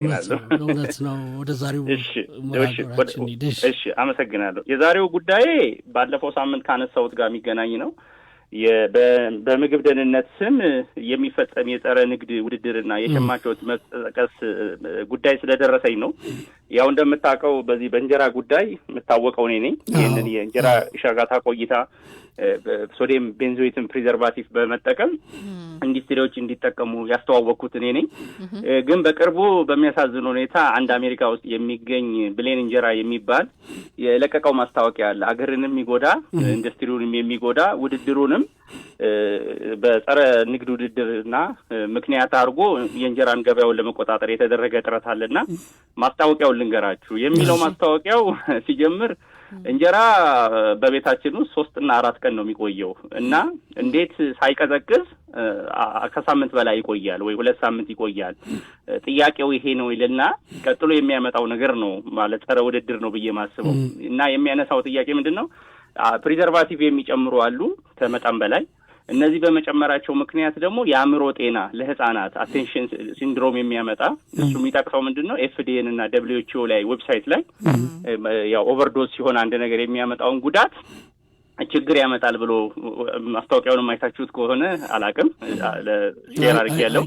እውነት ነው። ወደ ዛሬው እሺ አመሰግናለሁ። የዛሬው ጉዳይ ባለፈው ሳምንት ካነሳሁት ጋር የሚገናኝ ነው። በምግብ ደህንነት ስም የሚፈጸም የጸረ ንግድ ውድድርና የሸማቾች መጠቀስ ጉዳይ ስለደረሰኝ ነው። ያው እንደምታውቀው በዚህ በእንጀራ ጉዳይ የምታወቀው እኔ ነኝ። ይሄንን የእንጀራ ሻጋታ ቆይታ ሶዲየም ቤንዞይትን ፕሪዘርቫቲቭ በመጠቀም ኢንዱስትሪዎች እንዲጠቀሙ ያስተዋወቅኩት እኔ ነኝ። ግን በቅርቡ በሚያሳዝን ሁኔታ አንድ አሜሪካ ውስጥ የሚገኝ ብሌን እንጀራ የሚባል የለቀቀው ማስታወቂያ አለ። አገርንም የሚጎዳ ኢንዱስትሪውንም የሚጎዳ ውድድሩንም በጸረ ንግድ ውድድርና ምክንያት አድርጎ የእንጀራን ገበያውን ለመቆጣጠር የተደረገ ጥረት አለና ማስታወቂያውን ልንገራችሁ። የሚለው ማስታወቂያው ሲጀምር እንጀራ በቤታችን ውስጥ 3 እና 4 ቀን ነው የሚቆየው እና እንዴት ሳይቀዘቅዝ ከሳምንት በላይ ይቆያል ወይ 2 ሳምንት ይቆያል? ጥያቄው ይሄ ነው ይልና ቀጥሎ የሚያመጣው ነገር ነው ማለት ጸረ ውድድር ነው ብዬ ማስበው እና የሚያነሳው ጥያቄ ምንድነው? ፕሪዘርቫቲቭ የሚጨምሩ አሉ ከመጠን በላይ። እነዚህ በመጨመራቸው ምክንያት ደግሞ የአእምሮ ጤና ለህፃናት አቴንሽን ሲንድሮም የሚያመጣ እሱ የሚጠቅሰው ምንድነው? ኤፍዲኤን እና WHO ላይ ዌብሳይት ላይ ያው ኦቨርዶዝ ሲሆን አንድ ነገር የሚያመጣውን ጉዳት ችግር ያመጣል ብሎ ማስታወቂያውን ማይታችሁት ከሆነ አላቅም ለሼር አድርጌያለሁ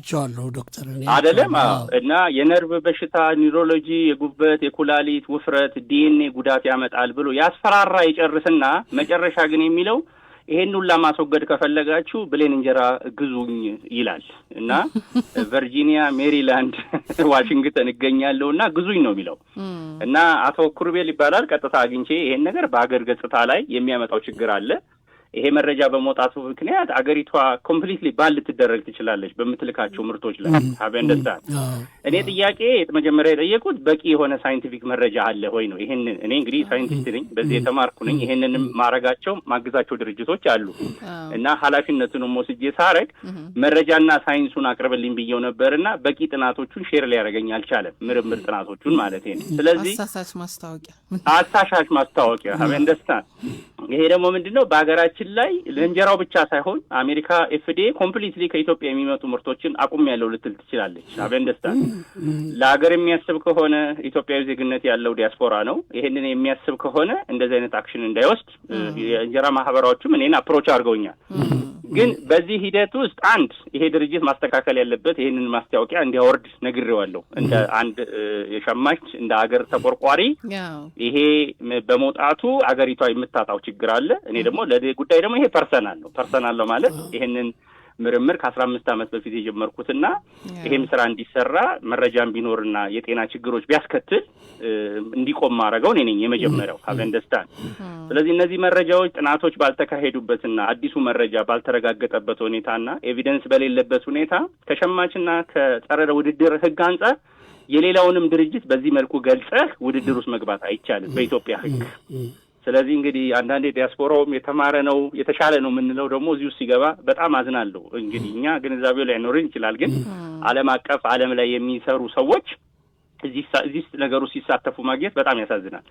ዶክተር አይደለም። እና የነርቭ በሽታ፣ ኒውሮሎጂ፣ የጉበት፣ የኩላሊት ውፍረት፣ ዲኤንኤ ጉዳት ያመጣል ብሎ ያስፈራራ ይጨርስና መጨረሻ ግን የሚለው ይሄን ሁሉ ማስወገድ ከፈለጋችሁ ብሌን እንጀራ ግዙኝ ይላል እና ቨርጂኒያ፣ ሜሪላንድ፣ ዋሽንግተን እገኛለሁና ግዙኝ ነው የሚለው እና አቶ ኩርቤል ይባላል። ቀጥታ አግኝቼ ይሄን ነገር በአገር ገጽታ ላይ የሚያመጣው ችግር አለ። ይሄ መረጃ በመውጣቱ ምክንያት አገሪቷ ኮምፕሊትሊ ባል ልትደረግ ትችላለች በምትልካቸው ምርቶች ላይ አበንደታ። እኔ ጥያቄ መጀመሪያ የጠየቁት በቂ የሆነ ሳይንቲፊክ መረጃ አለ ወይ ነው። ይሄን እኔ እንግዲህ ሳይንቲስት ነኝ፣ በዚህ የተማርኩ ነኝ። ይሄንንም ማረጋቸው ማግዛቸው ድርጅቶች አሉ እና ኃላፊነቱንም ወስጄ ሳረግ መረጃና ሳይንሱን አቅርብልኝ ብየው ነበርና በቂ ጥናቶቹን ሼር ሊያደርገኝ አልቻለም። ምርምር ጥናቶቹን ማለት ነው። ስለዚህ አሳሳች ማስታወቂያ አበንደታ። ይሄ ደግሞ ምንድነው በአገራችን ላይ ለእንጀራው ብቻ ሳይሆን አሜሪካ ኤፍዲኤ ኮምፕሊትሊ ከኢትዮጵያ የሚመጡ ምርቶችን አቁም ያለው ልትል ትችላለች። አበንደስታን ለሀገር የሚያስብ ከሆነ ኢትዮጵያዊ ዜግነት ያለው ዲያስፖራ ነው። ይሄንን የሚያስብ ከሆነ እንደዚህ አይነት አክሽን እንዳይወስድ የእንጀራ ማህበራዎችም እኔን አፕሮች አድርገውኛል። ግን በዚህ ሂደት ውስጥ አንድ ይሄ ድርጅት ማስተካከል ያለበት ይሄንን ማስታወቂያ እንዲያወርድ ነግሬዋለሁ። እንደ አንድ የሸማች እንደ ሀገር ተቆርቋሪ ይሄ በመውጣቱ አገሪቷ የምታጣው ችግር አለ። እኔ ደግሞ ጉዳይ ደግሞ ይሄ ፐርሰናል ነው ማለት ይሄንን ምርምር ከ15 ዓመት በፊት የጀመርኩትና ይሄም ስራ እንዲሰራ መረጃም ቢኖርና የጤና ችግሮች ቢያስከትል እንዲቆም ማድረገው እኔ ነኝ የመጀመሪያው አበንደስታን። ስለዚህ እነዚህ መረጃዎች ጥናቶች ባልተካሄዱበትና አዲሱ መረጃ ባልተረጋገጠበት ሁኔታና ኤቪደንስ በሌለበት ሁኔታ ከሸማችና ከጸረ ውድድር ህግ አንጻር የሌላውንም ድርጅት በዚህ መልኩ ገልጸህ ውድድር ውስጥ መግባት አይቻልም በኢትዮጵያ ህግ። ስለዚህ እንግዲህ አንዳንዴ ዲያስፖራውም የተማረ ነው የተሻለ ነው የምንለው ደግሞ እዚሁ ሲገባ በጣም አዝናለሁ። እንግዲህ እኛ ግንዛቤው ላይ ኖርን ይችላል፣ ግን ዓለም ላይ የሚሰሩ ሰዎች እዚህ ነገሩ ሲሳተፉ ማግኘት በጣም ያሳዝናል።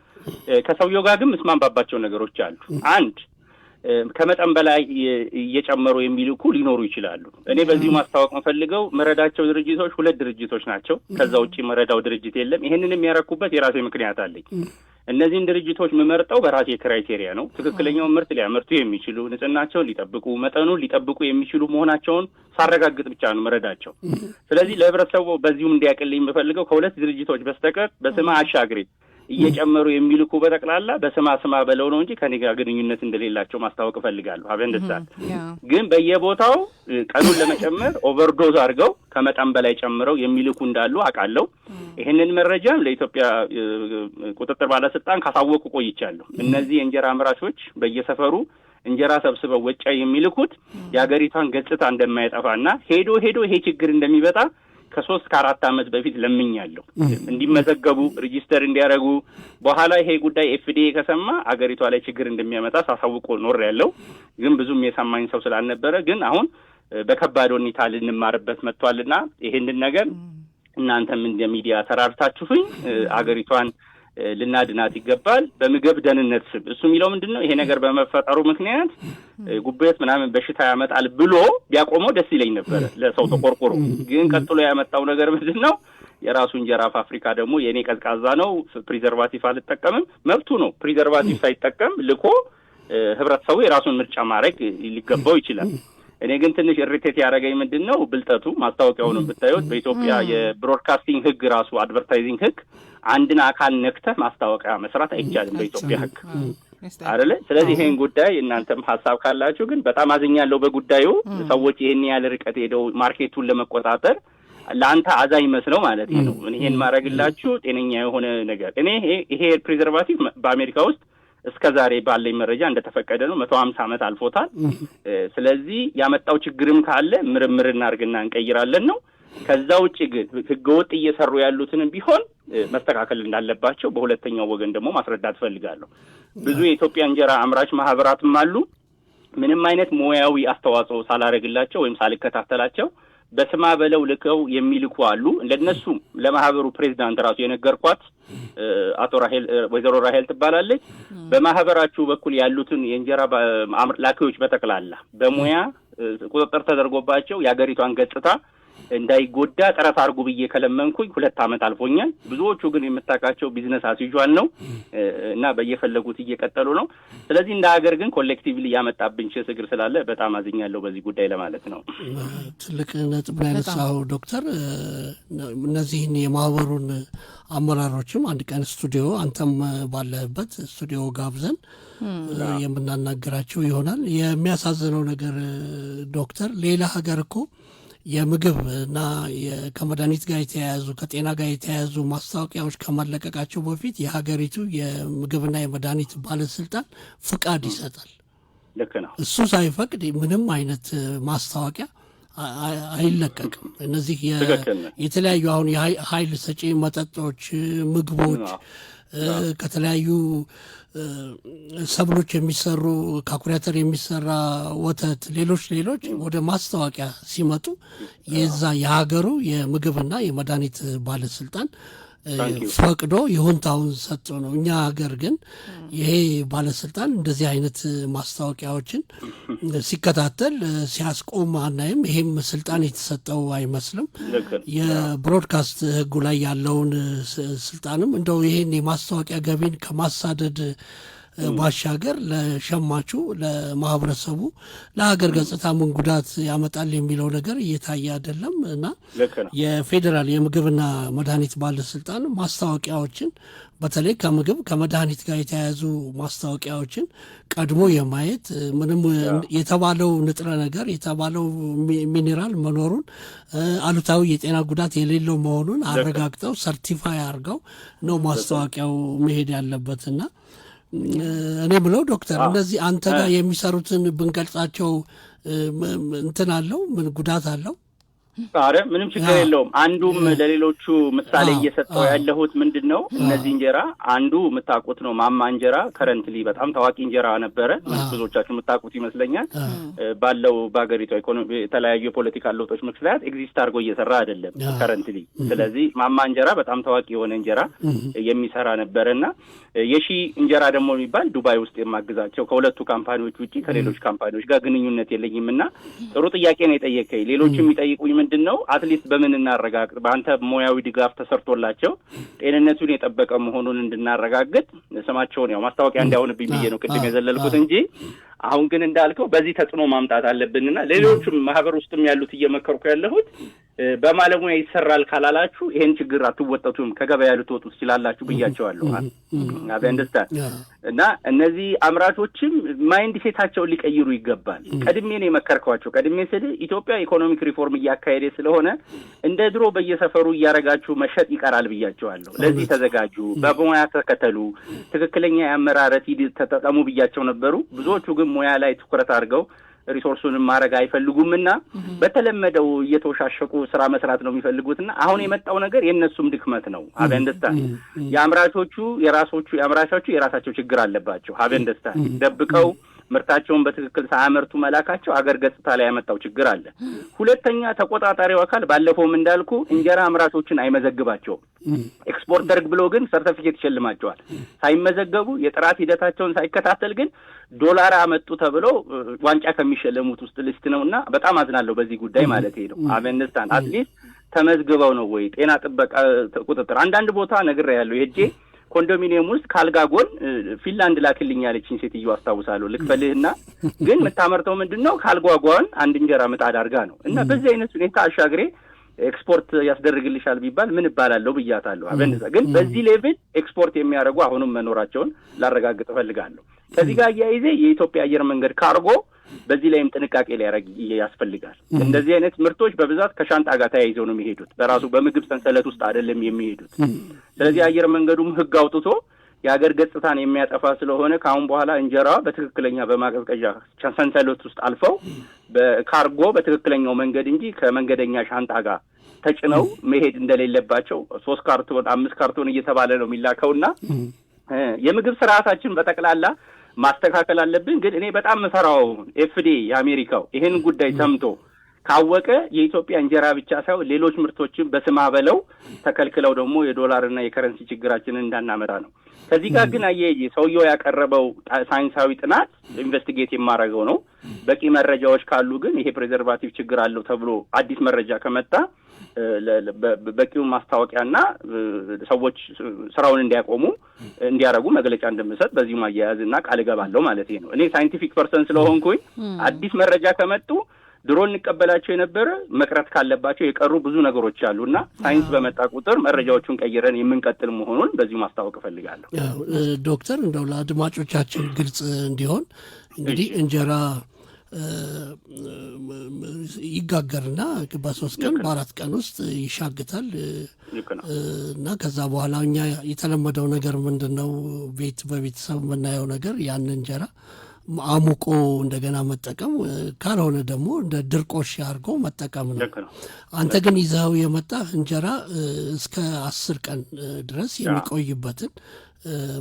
ከሰውየው ጋር ግን መስማማባቸው ነገሮች አሉ። አንድ ከመጠን በላይ እየጨመሩ የሚልኩ ሊኖሩ ይችላሉ። እኔ በዚሁ ማስታወቅ መፈልገው መረዳቸው ድርጅቶች 2 ድርጅቶች ናቸው። ከዛ ውጪ መረዳው ድርጅት የለም። ይሄንን የሚያረኩበት የራሴ ምክንያት አለኝ። እነዚህን ድርጅቶች መመርጠው በራሴ ክራይቴሪያ ነው። ትክክለኛውን ምርት ሊያመርቱ የሚችሉ ንጽህናቸውን ሊጠብቁ መጠኑን ሊጠብቁ የሚችሉ መሆናቸውን ሳረጋግጥ ብቻ ነው መረዳቸው። ስለዚህ ለህብረተሰቡ በዚሁም እንዲያቀልኝ የምፈልገው ከ2 ድርጅቶች በስተቀር በስማ አሻግሬ እየጨመሩ የሚልኩ በጠቅላላ በስማ በለው ነው እንጂ ከኔ ጋር ግንኙነት እንደሌላቸው ማስታወቅ እፈልጋለሁ። አበንደስታን ግን በየቦታው ቀኑን ለመጨመር ኦቨርዶዝ አድርገው ከመጠን በላይ ጨምረው የሚልኩ እንዳሉ አውቃለሁ። ይሄንን መረጃ ለኢትዮጵያ ቁጥጥር ባለስልጣን ካሳወቁ ቆይቻለሁ። እነዚህ የእንጀራ አምራቾች በየሰፈሩ እንጀራ ሰብስበው ወጫ የሚልኩት የሀገሪቷን ገጽታ እንደማይጠፋና ሄዶ ይሄ ችግር እንደሚበጣ ከ3 ከ4 ዓመት በፊት ለምኛለሁ። እንዲመዘገቡ ሬጂስተር እንዲያደርጉ በኋላ ይሄ ጉዳይ ኤፍዲኤ ከሰማ አገሪቷ ላይ ችግር እንደሚያመጣ ሳሳውቆ ኖር ያለው ግን ብዙም የሰማኝ ሰው ስላልነበረ ግን አሁን በከባድ ሁኔታ ልንማርበት መጥቷልና ይሄንን ነገር እናንተም እንደ ሚዲያ ተራርታችሁኝ አገሪቷን ልናድናት ይገባል። በምግብ ደህንነት ስም እሱ የሚለው ምንድነው? ይሄ ነገር በመፈጠሩ ምክንያት ጉበት ምናምን በሽታ ያመጣል ብሎ ቢያቆመው ደስ ይለኝ ነበር ለሰው ተቆርቆሮ። ግን ቀጥሎ ያመጣው ነገር ምንድነው? የራሱ እንጀራ ፋብሪካ ደግሞ የኔ ቀዝቃዛ ነው ፕሪዘርቫቲቭ አልጠቀምም መብቱ ነው። ፕሪዘርቫቲቭ ሳይጠቀም ልኮ ህብረተሰቡ የራሱን ምርጫ ማድረግ ሊገባው ይችላል። እኔ ግን ትንሽ ኢሪቴት ያደረገኝ ምንድነው ብልጠቱ ማስታወቂያውን ብታዩት በኢትዮጵያ የብሮድካስቲንግ ህግ ራሱ አድቨርታይዚንግ ህግ አንድን አካል ነክተህ ማስታወቂያ መስራት አይቻልም በኢትዮጵያ ህግ አይደለ? ስለዚህ ይሄን ጉዳይ እናንተም ሐሳብ ካላችሁ ግን በጣም አዝኛለሁ በጉዳዩ። ሰዎች ይሄን ያለ ርቀት ሄደው ማርኬቱን ለመቆጣጠር ለአንተ አዛኝ መስለው ማለት ነው ይሄን ማድረግላችሁ ጤነኛ የሆነ ነገር። እኔ ይሄ ፕሪዘርቫቲቭ በአሜሪካ ውስጥ እስከዛሬ ባለኝ መረጃ እንደተፈቀደ ነው 150 ዓመት አልፎታል። ስለዚህ ያመጣው ችግርም ካለ ምርምር እናርግና እንቀይራለን ነው። ከዛ ውጪ ግን ህገወጥ እየሰሩ ያሉትንም ቢሆን መስተካከል እንዳለባቸው በሁለተኛው ወገን ደግሞ ማስረዳት ፈልጋለሁ። ብዙ የኢትዮጵያ እንጀራ አምራች ማህበራትም አሉ ምንም አይነት ሙያዊ አስተዋጽኦ ሳላረግላቸው ወይም ሳልከታተላቸው በስማ በለው ልከው የሚልኩ አሉ። ለነሱ ለማህበሩ ፕሬዝዳንት ራሱ የነገርኳት አቶ ራሄል ወይዘሮ ራሄል ትባላለች። በማህበራችሁ በኩል ያሉትን የእንጀራ ላኪዎች በተክላላ በሙያ ቁጥጥር ተደርጎባቸው የሀገሪቷን ገጽታ እንዳይጎዳ ጥረት አድርጉ ብዬ ከለመንኩኝ 2 ዓመት አልፎኛል። ብዙዎቹ ግን የምታውቃቸው ቢዝነስ አስይዟል ነው እና በየፈለጉት እየቀጠሉ ነው። ስለዚህ እንደ ሀገር ግን ኮሌክቲቭሊ ያመጣብን ችግር ስላለ በጣም አዝኛለሁ በዚህ ጉዳይ ለማለት ነው። ትልቅ ነጥብ ላይ ያነሳው ዶክተር እነዚህን የማህበሩን አመራሮችም አንድ ቀን ስቱዲዮ አንተም ባለበት ስቱዲዮ ጋብዘን የምናናገራቸው ይሆናል። የሚያሳዝነው ነገር ዶክተር ሌላ ሀገር እኮ የምግብ እና ከመድኃኒት ጋር የተያያዙ ከጤና ጋር የተያያዙ ማስታወቂያዎች ከመለቀቃቸው በፊት የሀገሪቱ የምግብና የመድኃኒት ባለስልጣን ፍቃድ ይሰጣል። ልክ ነው። እሱ ሳይፈቅድ ምንም አይነት ማስታወቂያ አይለቀቅም። እነዚህ የተለያዩ አሁን የኃይል ሰጪ መጠጦች፣ ምግቦች ከተለያዩ ሰብሎች የሚሰሩ ከአኩሪ አተር የሚሰራ ወተት፣ ሌሎች ወደ ማስታወቂያ ሲመጡ የዛ የሀገሩ የምግብና የመድኃኒት ባለስልጣን ፈቅዶ ይሁንታውን ሰጥቶ ነው። እኛ ሀገር ግን ይሄ ባለስልጣን እንደዚህ አይነት ማስታወቂያዎችን ሲከታተል ሲያስቆም አናይም። ይሄም ስልጣን የተሰጠው አይመስልም። የብሮድካስት ህጉ ላይ ያለውን ስልጣንም እንደው ይሄን የማስታወቂያ ገቢን ከማሳደድ ባሻገር ለሸማቹ ለማህበረሰቡ ለሀገር ገጽታ ምን ጉዳት ያመጣል የሚለው ነገር እየታየ አይደለም እና የፌዴራል የምግብና መድኃኒት ባለስልጣን ማስታወቂያዎችን በተለይ ከምግብ ከመድኃኒት ጋር የተያያዙ ማስታወቂያዎችን ቀድሞ የማየት ምንም የተባለው ንጥረ ነገር የተባለው ሚኔራል መኖሩን አሉታዊ የጤና ጉዳት የሌለው መሆኑን አረጋግጠው ሰርቲፋይ አድርገው ነው ማስታወቂያው መሄድ ያለበትና እኔ ብለው ዶክተር እነዚህ አንተ ጋር የሚሰሩትን ብንገልጻቸው እንትን አለው ምን ጉዳት አለው? አረ ምንም ችግር የለውም። አንዱም ለሌሎቹ ምሳሌ እየሰጠው ያለሁት ምንድነው እነዚህ እንጀራ አንዱ የምታውቁት ነው ማማ እንጀራ ከረንትሊ በጣም ታዋቂ እንጀራ ነበረ። ብዙዎቻችሁ የምታውቁት ይመስለኛል። ባለው በአገሪቷ ኢኮኖሚ የተለያዩ የፖለቲካ ለውጦች ምክንያት ኤግዚስት አድርጎ እየሰራ አይደለም ከረንትሊ። ስለዚህ ማማ እንጀራ በጣም ታዋቂ የሆነ እንጀራ የሚሰራ ነበርና የሺ እንጀራ ደግሞ የሚባል ዱባይ ውስጥ የማግዛቸው ከሁለቱ ካምፓኒዎች ውጪ ከሌሎች ካምፓኒዎች ጋር ግንኙነት የለኝምና ጥሩ ጥያቄ ነው የጠየቀኝ። ሌሎችም የሚጠይቁኝ ምንድነው አትሊስት በምን እናረጋግጥ በአንተ ሙያዊ ድጋፍ ተሰርቶላቸው ጤንነቱን የጠበቀ መሆኑን እንድናረጋግጥ ስማቸውን ያው ማስታወቂያ እንዳይሆንብኝ ብዬ ነው ቅድም የዘለልኩት እንጂ አሁን ግን እንዳልከው በዚህ ተጽዕኖ ማምጣት አለብንና ሌሎችም ማህበር ውስጥም ያሉት እየመከርኩ ያለሁት በማለሙያ ይሰራል ካላላችሁ ይሄን ችግር አትወጣቱም ከገበያ ልትወጡ ትችላላችሁ ብያቸዋለሁ። አንደርስታንድ እና እነዚህ አምራቾችም ማይንድ ሴታቸውን ሊቀይሩ ይገባል። ቀድሜ ነው የመከርኳቸው። ቀድሜ ስለ ኢትዮጵያ ኢኮኖሚክ ሪፎርም እያካሄደ ስለሆነ እንደ ድሮ በየሰፈሩ እያረጋችሁ መሸጥ ይቀራል ብያቸዋለሁ። ለዚህ ተዘጋጁ፣ በሙያ ተከተሉ፣ ትክክለኛ የአመራረት ሂደት ተጠቀሙ ብያቸው ነበሩ። ብዙዎቹ ግን ሙያ ላይ ትኩረት አድርገው ሪሶርሱንም ማረጋ አይፈልጉምና በተለመደው እየተወሻሸቁ ስራ መስራት ነው የሚፈልጉትና አሁን የመጣው ነገር የነሱም ድክመት ነው። አንደርስታንድ የአምራቾቹ የራሳቸው ችግር አለባቸው። አንደርስታንድ ደብቀው ምርታቸውን በትክክል ሳያመርቱ መላካቸው አገር ገጽታ ላይ ያመጣው ችግር አለ። ሁለተኛ ተቆጣጣሪው አካል ባለፈውም እንዳልኩ እንጀራ አምራቾችን አይመዘግባቸውም። ኤክስፖርተር ብሎ ግን ሰርቲፊኬት ይሸልማቸዋል። ሳይመዘገቡ የጥራት ሂደታቸውን ሳይከታተል ግን ዶላር አመጡ ተብሎ ዋንጫ ከሚሸለሙት ውስጥ ሊስት ነውና በጣም አዝናለሁ በዚህ ጉዳይ ማለት ነው። አንደርስታንድ አትሊስት ተመዝግበው ነው ወይ? ጤና ጥበቃ ቁጥጥር አንዳንድ ቦታ ነግሬያለሁ ሄጄ ኮንዶሚኒየም ውስጥ ካልጋ ጎን ፊንላንድ ላክልኝ ያለችኝ ሴትዮ አስታውሳለሁ። ልክፈልህና ግን የምታመርተው ምንድነው ካልጓጓን አንድ እንጀራ ምጣድ አድርጋ ነው። እና በዚህ አይነት ሁኔታ አሻግሬ ኤክስፖርት ያስደርግልሻል ቢባል ምን እባላለሁ ብያታለሁ። አበንዛ ግን በዚህ ሌቭል ኤክስፖርት የሚያደርጉ አሁንም መኖራቸውን ላረጋግጥ እፈልጋለሁ። ከዚህ ጋር ያይዜ የኢትዮጵያ አየር መንገድ ካርጎ በዚህ ላይም ጥንቃቄ ሊያደርግ ያስፈልጋል። እንደዚህ አይነት ምርቶች በብዛት ከሻንጣ ጋር ተያይዘው ነው የሚሄዱት፣ በራሱ በምግብ ሰንሰለት ውስጥ አይደለም የሚሄዱት። ስለዚህ አየር መንገዱም ህግ አውጥቶ የሀገር ገጽታን የሚያጠፋ ስለሆነ ከአሁን በኋላ እንጀራ በትክክለኛ በማቀዝቀዣ ሰንሰለት ውስጥ አልፈው በካርጎ በትክክለኛው መንገድ እንጂ ከመንገደኛ ሻንጣ ጋር ተጭነው መሄድ እንደሌለባቸው 3 ካርቶን 5 ካርቶን እየተባለ ነው የሚላከውና የምግብ ስርዓታችን በጠቅላላ ማስተካከል አለብን። ግን እኔ በጣም መፈራው ኤፍዲኤ የአሜሪካው ይሄን ጉዳይ ሰምቶ ካወቀ የኢትዮጵያ እንጀራ ብቻ ሳይሆን ሌሎች ምርቶችን በስማ በለው ተከልክለው ደግሞ የዶላርና የከረንሲ ችግራችንን እንዳናመጣ ነው። ከዚህ ጋር ግን ሰውየው ያቀረበው ሳይንሳዊ ጥናት ኢንቨስቲጌት የማደርገው ነው። በቂ መረጃዎች ካሉ ግን ይሄ ፕሬዘርቫቲቭ ችግር አለው ተብሎ አዲስ መረጃ ከመጣ በቂው ማስታወቂያና ሰዎች ስራውን እንዲያቆሙ እንዲያረጉ መግለጫ እንደምሰጥ በዚህ ማያያዝና ቃል እገባለሁ ማለት ነው። እኔ ሳይንቲፊክ ፐርሰን ስለሆንኩኝ አዲስ መረጃ ከመጡ ድሮ እንቀበላቸው የነበረ መቅረት ካለባቸው የቀሩ ብዙ ነገሮች አሉና ሳይንስ በመጣ ቁጥር መረጃዎቹን ቀይረን የምንቀጥል መሆኑን በዚህ ማስታወቅ እፈልጋለሁ። ዶክተር እንደው ለአድማጮቻችን ግልጽ እንዲሆን እንግዲህ እንጀራ ይጋገርና በ3 ቀን በ4 ቀን ውስጥ ይሻግታል እና ከዛ በኋላ እኛ የተለመደው ነገር ምንድነው በቤተሰብ የምናየው ነገር ያን እንጀራ አሙቆ እንደገና መጠቀም ካልሆነ ደግሞ እንደ ድርቆሽ አድርጎ መጠቀም ነው። አንተ ግን ይዘው የመጣህ እንጀራ እስከ 10 ቀን ድረስ የሚቆይበትን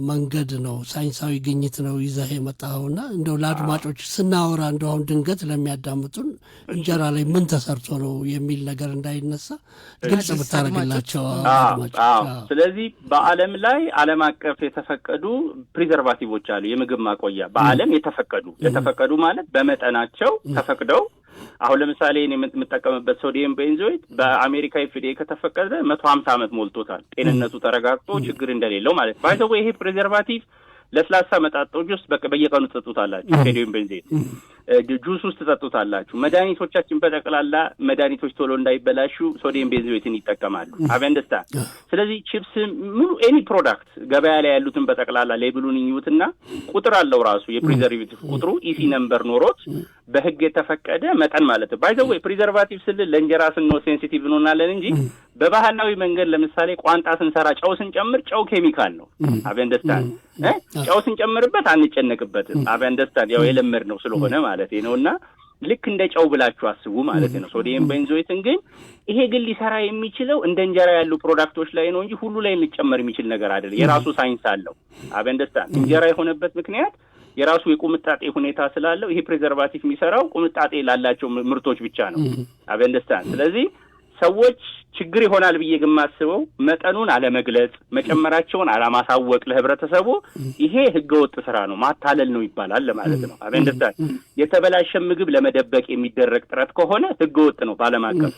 መንገድ ነው፣ ሳይንሳዊ ግኝት ነው ይዘህ የመጣኸውና እንደው ለአድማጮች ስናወራ እንደው አሁን ድንገት ለሚያዳምጡን እንጀራ ላይ ምን ተሰርቶ ነው የሚል ነገር እንዳይነሳ ግልጽ ብታደርግላቸው አድማጮች። ስለዚህ በዓለም ላይ ዓለም አቀፍ የተፈቀዱ ፕሪዘርቫቲቮች አሉ፣ የምግብ ማቆያ በዓለም የተፈቀዱ ማለት በመጠናቸው ተፈቅደው አሁን ለምሳሌ እኔ የምጠቀምበት ሶዲየም ቤንዞይት በአሜሪካ ኤፍዲኤ ከተፈቀደ 150 ዓመት ሞልቶታል። ጤንነቱ ተረጋግጦ ችግር እንደሌለው ማለት ነው። ባይዘው ይሄ ፕሪዘርቫቲቭ ለስላሳ መጠጦች ውስጥ በየቀኑ ትጠጡታላችሁ። ሶዲየም ቤንዞይት ጁስ ውስጥ ትጠጡታላችሁ። መድኃኒቶቻችን በጠቅላላ መድኃኒቶች ቶሎ እንዳይበላሹ ሶዲየም ቤንዞይትን ይጠቀማሉ። አቨንደስታ ስለዚህ ቺፕስ ሙሉ ኤኒ ፕሮዳክት ገበያ ላይ ያሉትን በጠቅላላ ሌብሉን ይዩትና ቁጥር አለው ራሱ የፕሪዘርቬቲቭ ቁጥሩ ኢሲ ነምበር ኖሮት በህግ የተፈቀደ መጠን ማለት ነው። ባይ ዘ ወይ ፕሪዘርቫቲቭ ስል ለእንጀራ ስንወስድ ሴንሲቲቭ እንሆናለን እንጂ በባህላዊ መንገድ ለምሳሌ ቋንጣ ስንሰራ ጨው ስንጨምር ጨው ኬሚካል ነው። አቨንደስታን ጨው ስንጨምርበት አንጨነቅበትም። አቨንደስታን ያው የለመድ ነው ስለሆነ ማለት ነውና ልክ እንደ ጨው ብላችሁ አስቡ ማለት ነው። ሶዲየም ቤንዞይትን ግን ይሄ ግን ሊሰራ የሚችለው እንደ እንጀራ ያሉ ፕሮዳክቶች ላይ ነው እንጂ ሁሉ ላይ ሊጨመር የሚችል ነገር አይደለም። የራሱ ሳይንስ አለው። አቨንደስታን እንጀራ የሆነበት ምክንያት የራሱ የቁምጣጤ ሁኔታ ስላለው ይሄ ፕሪዘርቫቲቭ የሚሰራው ቁምጣጤ ላላቸው ምርቶች ብቻ ነው። አቨንደስታን ስለዚህ ሰዎች ችግር ይሆናል ብዬ ግማስበው መጠኑን አለመግለጽ፣ መጨመራቸውን አለማሳወቅ ለህብረተሰቡ ይሄ ህገወጥ ስራ ነው፣ ማታለል ነው ይባላል ማለት ነው። አቨንደስታን የተበላሸ ምግብ ለመደበቅ የሚደረግ ጥረት ከሆነ ህገወጥ ነው ባለም አቀፍ።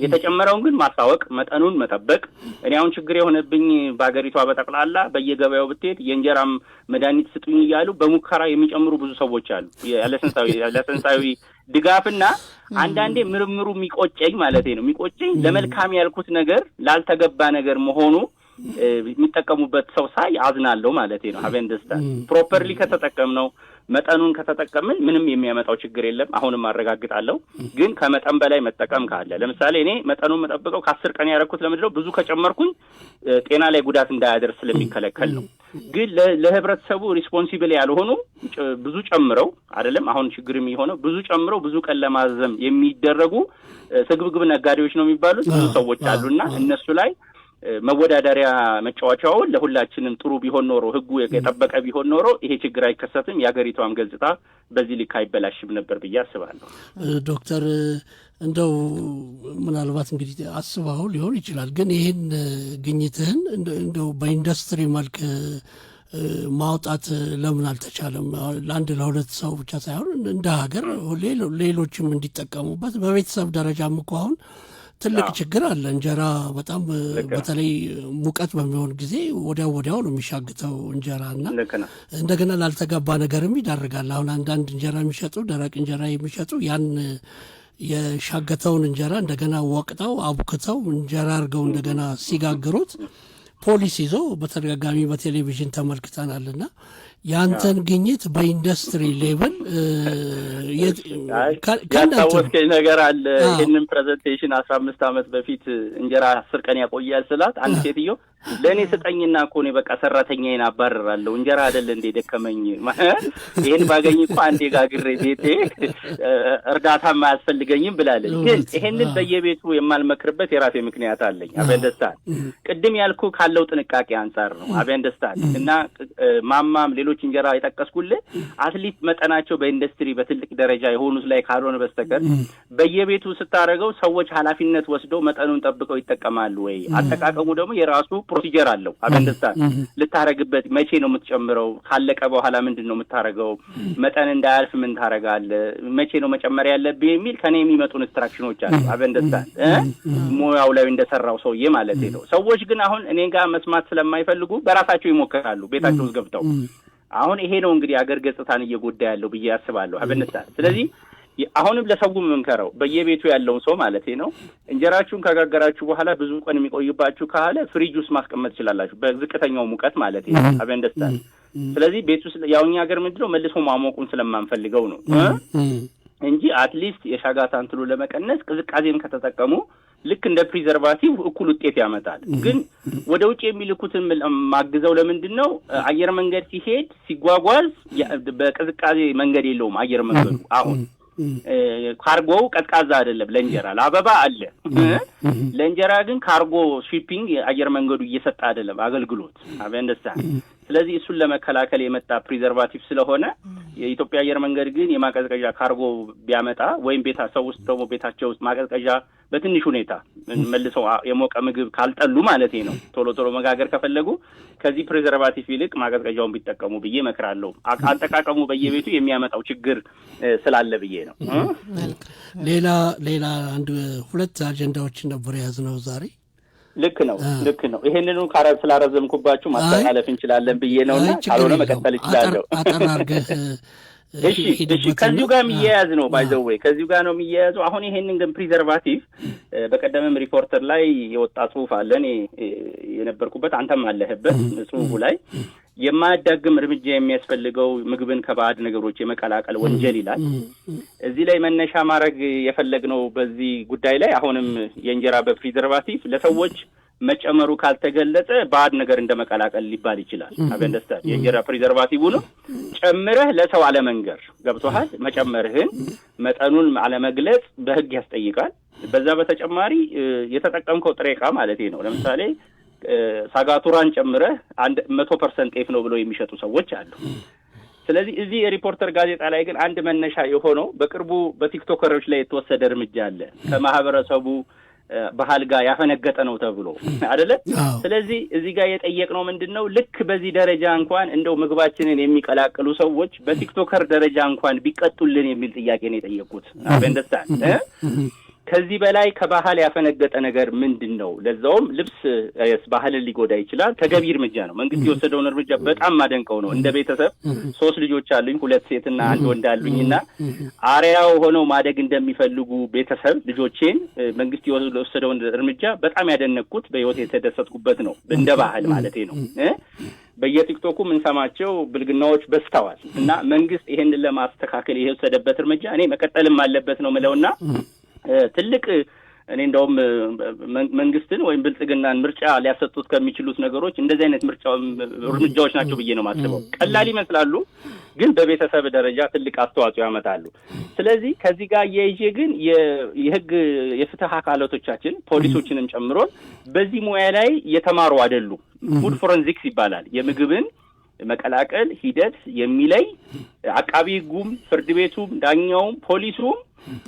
የተጨመረውን ግን ማሳወቅ፣ መጠኑን መጠበቅ። እኔ አሁን ችግር የሆነብኝ በአገሪቷ በጠቅላላ በየገበያው ብትሄድ የእንጀራም መድኃኒት ስጡኝ እያሉ በሙከራ የሚጨምሩ ብዙ ሰዎች አሉ። ያለሰንሳዊ ድጋፍና አንዳንዴ ምርምሩ የሚቆጨኝ ማለት ነው። የሚቆጨኝ ለመልካም ያልኩት ነገር ላልተገባ ነገር መሆኑ የሚጠቀሙበት ሰው ሳይ አዝናለሁ ማለት ነው። አቨንደስታን ፕሮፐርሊ ከተጠቀምነው መጠኑን ከተጠቀምን ምንም የሚያመጣው ችግር የለም። አሁንም አረጋግጣለሁ። ግን ከመጠን በላይ መጠቀም ካለ ለምሳሌ እኔ መጠኑን መጠብቀው ከ10 ቀን ያደረኩት ለምንድነው ብዙ ከጨመርኩኝ ጤና ላይ ጉዳት እንዳያደርስ ስለሚከለከል ነው። ግን ለህብረተሰቡ ሪስፖንሲብል ያልሆኑ ብዙ ጨምረው አይደለም አሁን ችግር የሚሆነው ብዙ ጨምረው ብዙ ቀን ለማዘም የሚደረጉ ስግብግብ ነጋዴዎች ነው የሚባሉት ብዙ ሰዎች አሉና እነሱ ላይ መወዳደሪያ መጫወቻውን ለሁላችንም ጥሩ ቢሆን ኖሮ ህጉ የጠበቀ ቢሆን ኖሮ ይሄ ችግር አይከሰትም። የሀገሪቷም ገጽታ በዚህ ልክ አይበላሽም ነበር ብዬ አስባለሁ። ዶክተር እንደው ምናልባት እንግዲህ አስበው ሊሆን ይችላል፣ ግን ይህን ግኝትህን እንደው በኢንዱስትሪ መልክ ማውጣት ለምን አልተቻለም? ለአንድ ለሁለት ሰው ብቻ ሳይሆን እንደ ሀገር ሌሎችም እንዲጠቀሙበት በቤተሰብ ደረጃም እኮ አሁን ትልቅ ችግር አለ። እንጀራ በጣም በተለይ ሙቀት በሚሆን ጊዜ ወዲያው ነው የሚሻግተው እንጀራና እንደገና ላልተጋባ ነገርም ይዳርጋል። አሁን አንዳንድ እንጀራ የሚሸጡ ደረቅ እንጀራ የሚሸጡ ያን የሻገተውን እንጀራ እንደገና ወቅተው አቡክተው እንጀራ አድርገው እንደገና ሲጋግሩት ፖሊስ ይዞ በተደጋጋሚ በቴሌቪዥን ተመልክተናልና ያንተን ግኝት በኢንዱስትሪ ሌቭል ያታወስከኝ ነገር አለ። ይህንን ፕሬዘንቴሽን 15 ዓመት በፊት እንጀራ 10 ቀን ያቆያል ስላት አንድ ሴትዮ ለእኔ ስጠኝና እኮ እኔ በቃ ሰራተኛዬን አባረራለሁ እንጀራ አይደል እንዴ ደከመኝ ይህን ባገኝ እኮ አንዴ ጋግሬ ቤቴ እርዳታም አያስፈልገኝም ብላለች። ግን ይህንን በየቤቱ የማልመክርበት የራሴ ምክንያት አለኝ። አበንደስታን ቅድም ያልኩ ካለው ጥንቃቄ አንጻር ነው። አበንደስታን እና ማማም ሌሎች እንጀራ የጠቀስኩልህ አትሊስት መጠናቸው በኢንዱስትሪ በትልቅ ደረጃ የሆኑት ላይ ካልሆነ በስተቀር በየቤቱ ስታረገው ሰዎች ኃላፊነት ወስደው መጠኑን ጠብቀው ይጠቀማሉ ወይ? አጠቃቀሙ ደግሞ የራሱ ፕሮሲጀር አለው። አበንደስታን ልታረግበት መቼ ነው የምትጨምረው? ካለቀ በኋላ ምንድነው የምታረገው? መጠን እንዳያልፍ ምን ታረጋለህ? መቼ ነው መጨመር ያለብህ የሚል ከኔ የሚመጡ ኢንስትራክሽኖች አሉ። አበንደስታን ሙያው ላይ እንደሰራው ሰውዬ ማለት ነው። ሰዎች ግን አሁን እኔ ጋር መስማት ስለማይፈልጉ በራሳቸው ይሞክራሉ ቤታቸው ውስጥ ገብተው። አሁን ይሄ ነው እንግዲህ አገር ገጽታን እየጎዳ ያለው ብዬ አስባለሁ። አበንደስታን ስለዚህ አሁንም ለሰው የምንከረው በየቤቱ ያለውን ሰው ማለት ነው እንጀራችሁን ከጋገራችሁ በኋላ ብዙ ቀን የሚቆይባችሁ ካለ ፍሪጅ ውስጥ ማስቀመጥ ትችላላችሁ በዝቅተኛው ሙቀት ማለት ነው። አበንደስታን ስለዚህ ቤት ውስጥ ያውኛ ሀገር ምንድነው መልሶ ማሞቁን ስለማንፈልገው ነው እንጂ አትሊስት የሻጋታ እንትሉ ለመቀነስ ቅዝቃዜም ከተጠቀሙ ልክ እንደ ፕሪዘርቫቲቭ እኩል ውጤት ያመጣል። ግን ወደ ውጭ የሚልኩትን ማግዘው ለምንድነው አየር መንገድ ሲሄድ ሲጓጓዝ በቅዝቃዜ መንገድ የለውም አየር መንገዱ። አሁን ካርጎው ቀዝቃዛ አይደለም ለእንጀራ ለአበባ አለ። ለእንጀራ ግን ካርጎ ሺፒንግ አየር መንገዱ እየሰጠ አይደለም አገልግሎት። አበንደስታን ስለዚህ እሱን ለመከላከል የመጣ ፕሪዘርቫቲቭ ስለሆነ የኢትዮጵያ አየር መንገድ ግን የማቀዝቀዣ ካርጎ ቢያመጣ ወይም ቤታቸው ውስጥ ደግሞ ቤታቸው ውስጥ ማቀዝቀዣ በትንሽ ሁኔታ መልሰው የሞቀ ምግብ ካልጠሉ ማለት ነው ቶሎ መጋገር ከፈለጉ ከዚህ ፕሪዘርቫቲቭ ይልቅ ማቀዝቀዣውን ቢጠቀሙ ብዬ እመክራለሁ። አጠቃቀሙ በየቤቱ የሚያመጣው ችግር ስላለ ብዬ ነው። ሌላ አንድ ሁለት አጀንዳዎችን ነበር የያዝነው ዛሬ። ልክ ነው። ይሄንኑ ስላረዘምኩባችሁ ማስተላለፍ እንችላለን ብዬ ነውና ካልሆነ መቀጠል እችላለሁ። አጠር አድርገህ እሺ ከዚሁ ጋር የሚያያዝ ነው ባይ ዘ ዌይ ከዚሁ ጋር ነው የሚያያዘው። አሁን ይሄንን ግን ፕሪዘርቫቲቭ በቀደምም ሪፖርተር ላይ የወጣ ጽሁፍ አለ እኔ የነበርኩበት አንተም አለህበት ጽሁፉ ላይ የማያዳግም እርምጃ የሚያስፈልገው ምግብን ከባዕድ ነገሮች የመቀላቀል ወንጀል ይላል። እዚህ ላይ መነሻ ማድረግ የፈለግነው በዚህ ጉዳይ ላይ አሁንም የእንጀራ በፕሪዘርቫቲቭ ለሰዎች መጨመሩ ካልተገለጸ ባዕድ ነገር እንደመቀላቀል ሊባል ይችላል። አበንደስታን የእንጀራ ፕሪዘርቫቲቭ ነው ጨምረህ ለሰው አለመንገር ገብቶሃል። መጨመርህን መጠኑን አለመግለጽ በህግ ያስጠይቃል። በዛ በተጨማሪ የተጠቀምከው ጥሬ ዕቃ ማለት ነው ለምሳሌ ሳጋቱራን ጨምረህ 100% ጤፍ ነው ብለው የሚሸጡ ሰዎች አሉ። ስለዚህ እዚህ ሪፖርተር ጋዜጣ ላይ ግን አንድ መነሻ የሆነው በቅርቡ በቲክቶከሮች ላይ የተወሰደ እርምጃ አለ ከማህበረሰቡ ባህል ጋር ያፈነገጠ ነው ተብሎ አይደለ? ስለዚህ እዚህ ጋር የጠየቅነው ምንድነው ልክ በዚህ ደረጃ እንኳን እንደው ምግባችንን የሚቀላቅሉ ሰዎች በቲክቶከር ደረጃ እንኳን ቢቀጡልን የሚል ጥያቄ ነው የጠየቁት። አበንደስታን ከዚህ በላይ ከባህል ያፈነገጠ ነገር ምንድነው? ለዛውም ልብስ ባህልን ሊጎዳ ይችላል። ተገቢ እርምጃ ነው። መንግስት የወሰደውን እርምጃ በጣም ማደንቀው ነው። እንደ ቤተሰብ 3 ልጆች አሉኝ፣ 2 ሴትና 1 ወንድ አሉኝና አሪያው ሆነው ማደግ እንደሚፈልጉ ቤተሰብ ልጆቼን መንግስት የወሰደውን እርምጃ በጣም ያደነቅኩት በህይወት የተደሰትኩበት ነው። እንደ ባህል ማለቴ ነው። በየቲክቶኩ የምንሰማቸው ብልግናዎች በስተዋል እና መንግስት ይሄንን ለማስተካከል የወሰደበት እርምጃ እኔ መቀጠልም አለበት ነው ምለውና ትልቅ እኔ እንደውም መንግስትን ወይም ብልጽግናን ምርጫ ሊያሰጡት ከሚችሉት ነገሮች እንደዚህ አይነት እርምጃዎች ናቸው ብዬ ነው የማስበው። ቀላል ይመስላሉ ግን በቤተሰብ ደረጃ ትልቅ አስተዋጽኦ ያመጣሉ። ስለዚህ ከዚህ ጋር የይዤ ግን የህግ የፍትህ አካላቶቻችን ፖሊሶችንም ጨምሮ በዚህ ሙያ ላይ የተማሩ አይደሉም። ፉድ ፎረንዚክስ ይባላል። የምግብን መቀላቀል ሂደት የሚለይ አቃቢ ህጉም ፍርድ ቤቱም ዳኛውም ፖሊሱም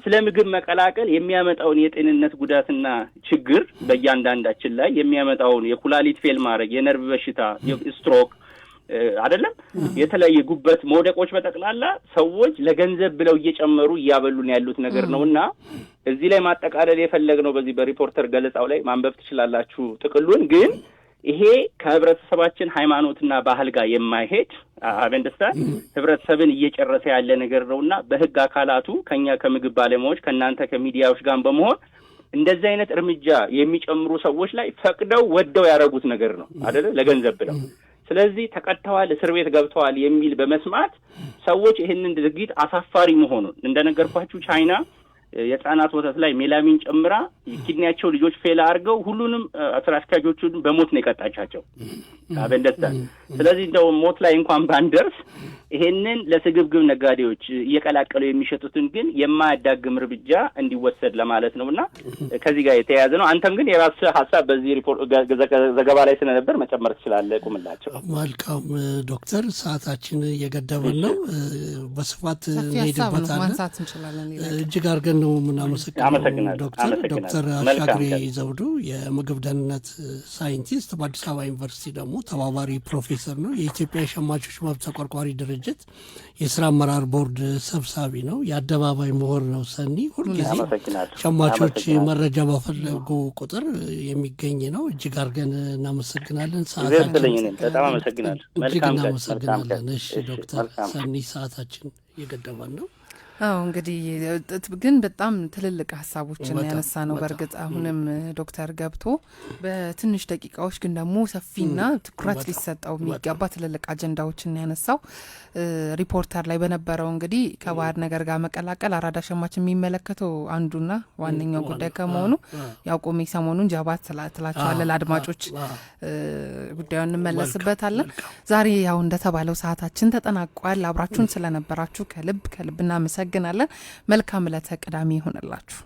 ስለ ምግብ መቀላቀል የሚያመጣውን የጤንነት ጉዳትና ችግር በእያንዳንዳችን ላይ የሚያመጣውን የኩላሊት ፌል ማድረግ፣ የነርቭ በሽታ፣ የስትሮክ አይደለም የተለያየ ጉበት መውደቆች በጠቅላላ ሰዎች ለገንዘብ ብለው እየጨመሩ እያበሉን ያሉት ነገር ነውና እዚህ ላይ ማጠቃለል የፈለግነው በዚህ በሪፖርተር ገለጻው ላይ ማንበብ ትችላላችሁ ጥቅሉን። ግን ይሄ ከህብረተሰባችን ሃይማኖትና ባህል ጋር የማይሄድ አበንደስታ ህብረተሰብን እየጨረሰ ያለ ነገር ነውና በህግ አካላቱ ከኛ ከምግብ ባለሙያዎች ከናንተ ከሚዲያዎች ጋር በመሆን እንደዚህ አይነት እርምጃ የሚጨምሩ ሰዎች ላይ ፈቅደው ወደው ያረጉት ነገር ነው አይደል ለገንዘብ ብለው። ስለዚህ ተቀጥተዋል እስር ቤት ገብተዋል የሚል በመስማት ሰዎች ይሄንን ድርጊት አሳፋሪ መሆኑን እንደነገርኳችሁ ቻይና የህፃናት ወተት ላይ ሜላሚን ጨምራ ኪድኒያቸው ልጆች ፌል አድርገው ሁሉንም አስራ አስካጆቹን በሞት ነው የቀጣቻቸው አበንደስታ። ስለዚህ እንደው ሞት ላይ እንኳን ባንደርስ ይሄንን ለስግብግብ ነጋዴዎች እየቀላቀሉ የሚሸጡትን ግን የማያዳግም እርምጃ እንዲወሰድ ለማለት ነውና ከዚህ ጋር የተያያዘ ነው። አንተም ግን የራስህ ሐሳብ በዚህ ሪፖርት ዘገባ ላይ ስለነበር መጨመር ትችላለህ። ቁምላቸው። መልካም ዶክተር፣ ሰዓታችን እየገደበን ነው። በስፋት እንሄድበታለን። እጅግ አድርገን ነው የምናመሰግነው ዶክተር አሻግሬ ዘውዱ የምግብ ደህንነት ሳይንቲስት በአዲስ አበባ ዩኒቨርሲቲ ደግሞ ተባባሪ ፕሮፌሰር ነው። የኢትዮጵያ የሸማቾች መብት ተቆርቋሪ ድርጅት የስራ አመራር ቦርድ ሰብሳቢ ነው። የአደባባይ ምሁር ነው። ሰኒ ሁልጊዜ ሸማቾች መረጃ በፈለጉ ቁጥር የሚገኝ ነው። እጅግ አድርገን እናመሰግናለን። ሰዓታችን በጣም አመሰግናለሁ። እጅግ እናመሰግናለን። እሺ ዶክተር ሰኒ ሰዓታችን እየገደበን ነው። እንግዲህ ግን በጣም ትልልቅ ሀሳቦችን ያነሳ ነው። በእርግጥ አሁንም ዶክተር ገብቶ በትንሽ ደቂቃዎች ግን ደግሞ ሰፊና ትኩረት ሊሰጠው የሚገባ ትልልቅ አጀንዳዎችን ያነሳው ሪፖርተር ላይ በነበረው እንግዲህ ከባህር ነገር ጋር መቀላቀል አራዳ ሸማች የሚመለከተው አንዱና ዋነኛው ጉዳይ ከመሆኑ ያውቆሜ ሰሞኑን ጃባት ትላቸዋለህ ለአድማጮች ጉዳዩን እንመለስበታለን። ዛሬ ያው እንደተባለው ሰዓታችን ተጠናቋል። አብራችሁን ስለነበራችሁ ከልብ እናመሰግናለን። መልካም ዕለተ ቅዳሜ ይሁንላችሁ።